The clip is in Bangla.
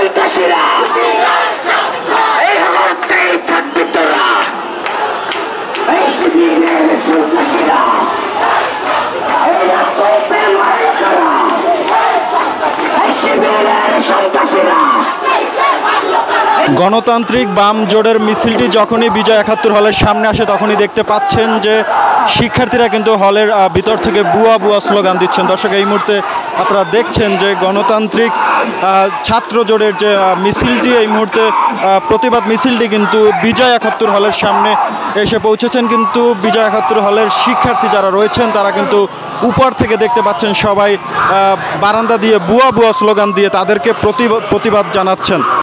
সন্ত্রাসীরা এই মুহূর্তেই থাকবে তোরা, এই শিবিরের সন্ত্রাসীরা এই রাষ্ট্রের মালিকরা, এই শিবিরের সন্ত্রাসীরা। গণতান্ত্রিক বাম জোটের মিছিলটি যখনই বিজয় ৭১ হলের সামনে আসে তখনই দেখতে পাচ্ছেন যে শিক্ষার্থীরা কিন্তু হলের ভিতর থেকে বুয়া বুয়া স্লোগান দিচ্ছেন। দর্শক, এই মুহূর্তে আপনারা দেখছেন যে গণতান্ত্রিক ছাত্র জোটের যে মিছিলটি, এই মুহূর্তে প্রতিবাদ মিছিলটি কিন্তু বিজয় ৭১ হলের সামনে এসে পৌঁছেছেন। কিন্তু বিজয় ৭১ হলের শিক্ষার্থী যারা রয়েছেন তারা কিন্তু উপর থেকে দেখতে পাচ্ছেন সবাই বারান্দা দিয়ে বুয়া বুয়া স্লোগান দিয়ে তাদেরকে প্রতিবাদ জানাচ্ছেন।